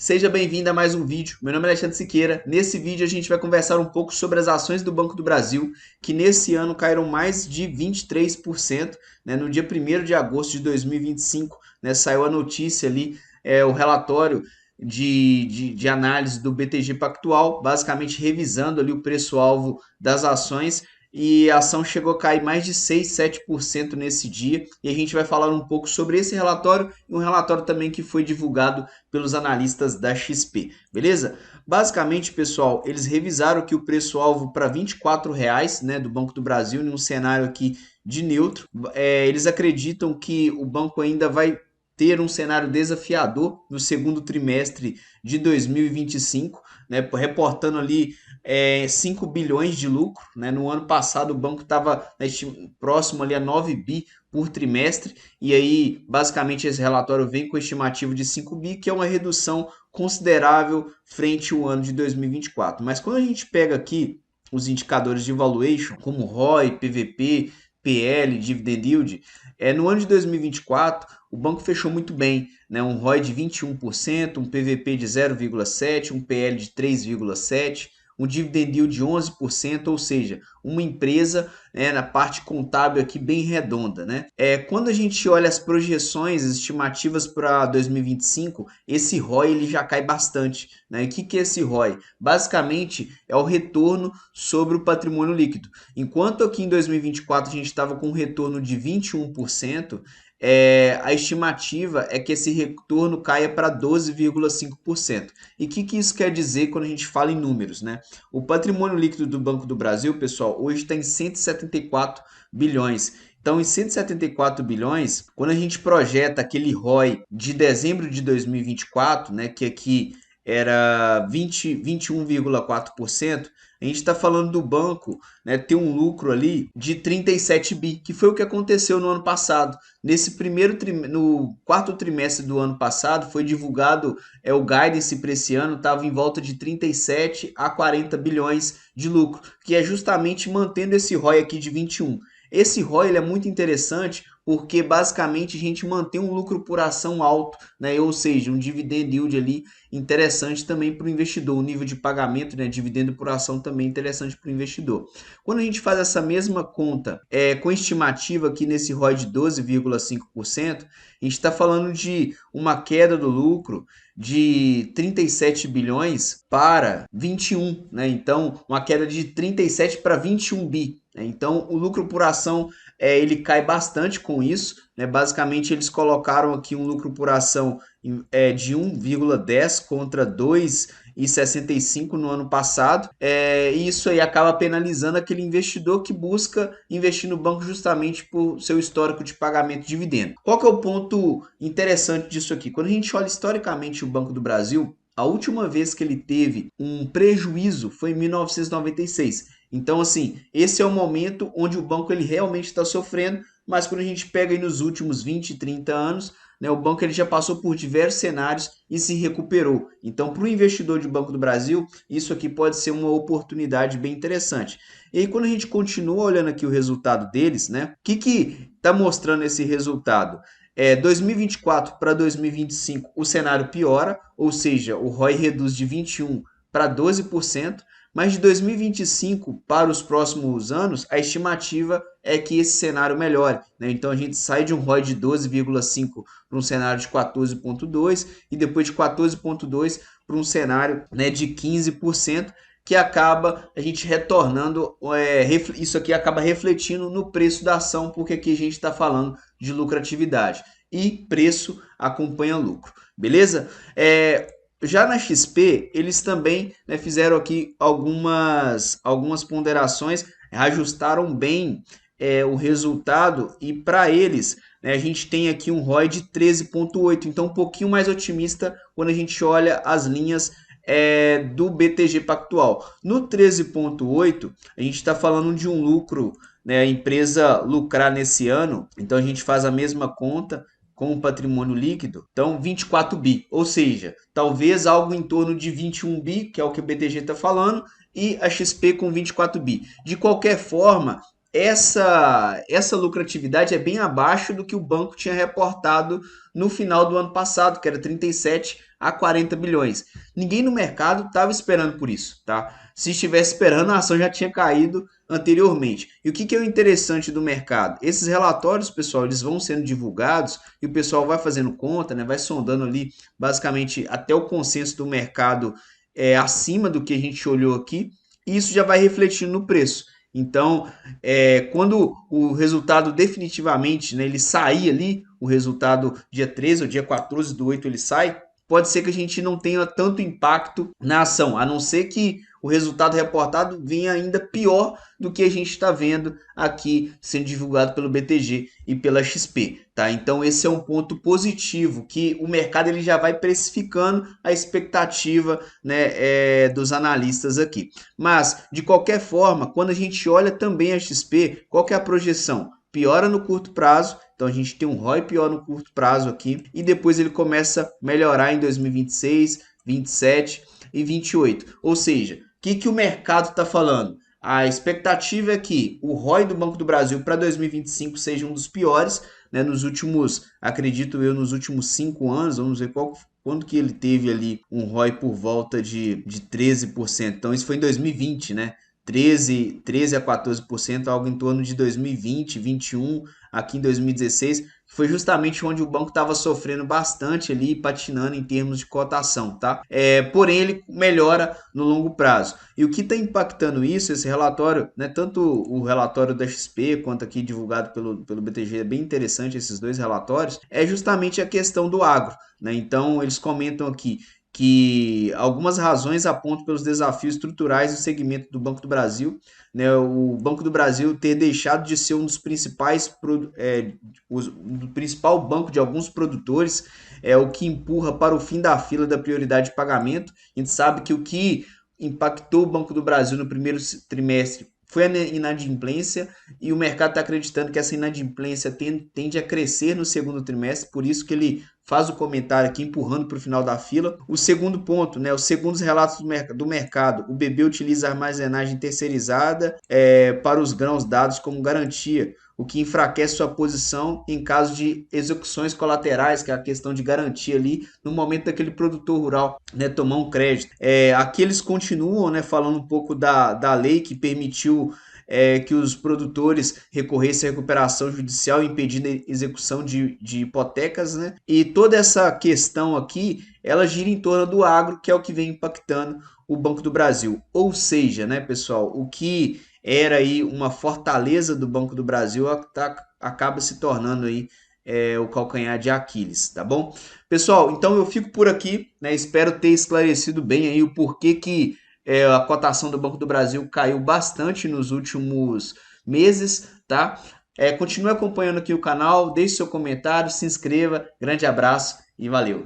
Seja bem-vindo a mais um vídeo. Meu nome é Alexandre Siqueira. Nesse vídeo a gente vai conversar um pouco sobre as ações do Banco do Brasil, que nesse ano caíram mais de 23%, né? No dia 1º de agosto de 2025, né? Saiu a notícia ali, o relatório de análise do BTG Pactual, basicamente revisando ali o preço-alvo das ações, e a ação chegou a cair mais de 6, 7% nesse dia, e a gente vai falar um pouco sobre esse relatório e um relatório também que foi divulgado pelos analistas da XP, beleza? Basicamente, pessoal, eles revisaram que o preço-alvo para R$ 24,00, né, do Banco do Brasil, em um cenário aqui de neutro. Eles acreditam que o banco ainda vai ter um cenário desafiador no segundo trimestre de 2025, né, reportando ali 5 bilhões de lucro, né? No ano passado o banco estava próximo ali a 9 bi por trimestre, e aí basicamente esse relatório vem com a estimativa de 5 bi, que é uma redução considerável frente ao ano de 2024. Mas quando a gente pega aqui os indicadores de valuation, como ROI, PVP, PL, Dividend Yield, no ano de 2024 o banco fechou muito bem, né? Um ROI de 21%, um PVP de 0,7%, um PL de 3,7%, um dividend yield de 11%, ou seja, uma empresa, né, na parte contábil aqui bem redonda, né? Quando a gente olha as projeções, as estimativas para 2025, esse ROI ele já cai bastante, né? E o que é esse ROI? Basicamente é o retorno sobre o patrimônio líquido. Enquanto aqui em 2024 a gente estava com um retorno de 21%, a estimativa é que esse retorno caia para 12,5%. E o que isso quer dizer quando a gente fala em números, né? O patrimônio líquido do Banco do Brasil, pessoal, hoje está em 174 bilhões. Então, em 174 bilhões, quando a gente projeta aquele ROI de dezembro de 2024, né, que aqui era 21,4%, a gente está falando do banco, né, ter um lucro ali de 37 bi, que foi o que aconteceu no ano passado. No quarto trimestre do ano passado, foi divulgado o guidance para esse ano, estava em volta de 37 a 40 bilhões de lucro, que é justamente mantendo esse ROI aqui de 21. Esse ROI ele é muito interessante porque basicamente a gente mantém um lucro por ação alto, né? Ou seja, um dividend yield ali interessante também para o investidor, o nível de pagamento, né? Dividendo por ação também interessante para o investidor. Quando a gente faz essa mesma conta com estimativa aqui nesse ROI de 12,5%, a gente está falando de uma queda do lucro de 37 bilhões para 21, né? Então, uma queda de 37 para 21 bi. Né? Então, o lucro por ação ele cai bastante com isso, né? Basicamente, eles colocaram aqui um lucro por ação de 1,10 contra 2,65 no ano passado. E isso aí acaba penalizando aquele investidor que busca investir no banco justamente por seu histórico de pagamento de dividendo. Qual que é o ponto interessante disso aqui? Quando a gente olha historicamente o Banco do Brasil, a última vez que ele teve um prejuízo foi em 1996. Então, assim, esse é o momento onde o banco ele realmente está sofrendo, mas quando a gente pega aí nos últimos 20, 30 anos, né, o banco ele já passou por diversos cenários e se recuperou. Então, para o investidor de Banco do Brasil, isso aqui pode ser uma oportunidade bem interessante. E aí, quando a gente continua olhando aqui o resultado deles, né, o que está mostrando esse resultado? 2024 para 2025 o cenário piora, ou seja, o ROI reduz de 21 para 12%, mas de 2025 para os próximos anos, a estimativa é que esse cenário melhore. Né? Então a gente sai de um ROI de 12,5 para um cenário de 14,2 e depois de 14,2 para um cenário, né, de 15%, que acaba a gente retornando, isso aqui acaba refletindo no preço da ação, porque aqui a gente está falando de lucratividade e preço acompanha lucro, beleza? Já na XP, eles também, né, fizeram aqui algumas ponderações, ajustaram bem o resultado e para eles, né, a gente tem aqui um ROI de 13,8, então um pouquinho mais otimista quando a gente olha as linhas do BTG Pactual. No 13,8, a gente está falando de um lucro, né, a empresa lucrar nesse ano, então a gente faz a mesma conta com o patrimônio líquido, então 24 bi, ou seja, talvez algo em torno de 21 bi, que é o que o BTG está falando, e a XP com 24 bi. De qualquer forma, essa lucratividade é bem abaixo do que o banco tinha reportado no final do ano passado, que era 37 a 40 bilhões. Ninguém no mercado estava esperando por isso, tá? Se estivesse esperando, a ação já tinha caído anteriormente. E o que é o interessante do mercado? Esses relatórios, pessoal, eles vão sendo divulgados e o pessoal vai fazendo conta, né? Vai sondando ali, basicamente, até o consenso do mercado acima do que a gente olhou aqui, e isso já vai refletindo no preço. Então, quando o resultado definitivamente, né, ele sair ali, o resultado dia 13 ou dia 14 do 8 ele sai, pode ser que a gente não tenha tanto impacto na ação, a não ser que o resultado reportado venha ainda pior do que a gente está vendo aqui sendo divulgado pelo BTG e pela XP, tá? Então esse é um ponto positivo, que o mercado ele já vai precificando a expectativa, né, dos analistas aqui. Mas de qualquer forma, quando a gente olha também a XP, qual que é a projeção? Piora no curto prazo, então a gente tem um ROI pior no curto prazo aqui, e depois ele começa a melhorar em 2026, 27 e 28. Ou seja, o que o mercado está falando? A expectativa é que o ROI do Banco do Brasil para 2025 seja um dos piores, né, nos últimos, acredito eu, nos últimos 5 anos. Vamos ver quando que ele teve ali um ROI por volta de 13%. Então isso foi em 2020, né? 13 a 14%, algo em torno de 2020, 21, aqui em 2016, foi justamente onde o banco estava sofrendo bastante ali, patinando em termos de cotação, tá? Porém, ele melhora no longo prazo. E o que está impactando isso, esse relatório, né, tanto o relatório da XP quanto aqui divulgado pelo BTG, é bem interessante esses dois relatórios, é justamente a questão do agro, né? Então, eles comentam aqui que algumas razões apontam pelos desafios estruturais do segmento do Banco do Brasil, né? O Banco do Brasil ter deixado de ser um dos principais, o principal banco de alguns produtores, é o que empurra para o fim da fila da prioridade de pagamento. A gente sabe que o que impactou o Banco do Brasil no primeiro trimestre foi a inadimplência, e o mercado está acreditando que essa inadimplência tende a crescer no segundo trimestre, por isso que ele faz o comentário aqui empurrando para o final da fila. O segundo ponto, né, os segundos relatos do mercado, o BB utiliza a armazenagem terceirizada para os grãos dados como garantia, o que enfraquece sua posição em caso de execuções colaterais, que é a questão de garantia ali no momento daquele produtor rural, né, tomar um crédito. Aqui eles continuam, né, falando um pouco da lei que permitiu que os produtores recorressem à recuperação judicial impedindo a execução de hipotecas, né? E toda essa questão aqui, ela gira em torno do agro, que é o que vem impactando o Banco do Brasil. Ou seja, né, pessoal, o que era aí uma fortaleza do Banco do Brasil acaba se tornando aí o calcanhar de Aquiles, tá bom? Pessoal, então eu fico por aqui, né? Espero ter esclarecido bem aí o porquê que a cotação do Banco do Brasil caiu bastante nos últimos meses, tá? Continue acompanhando aqui o canal, deixe seu comentário, se inscreva, grande abraço e valeu!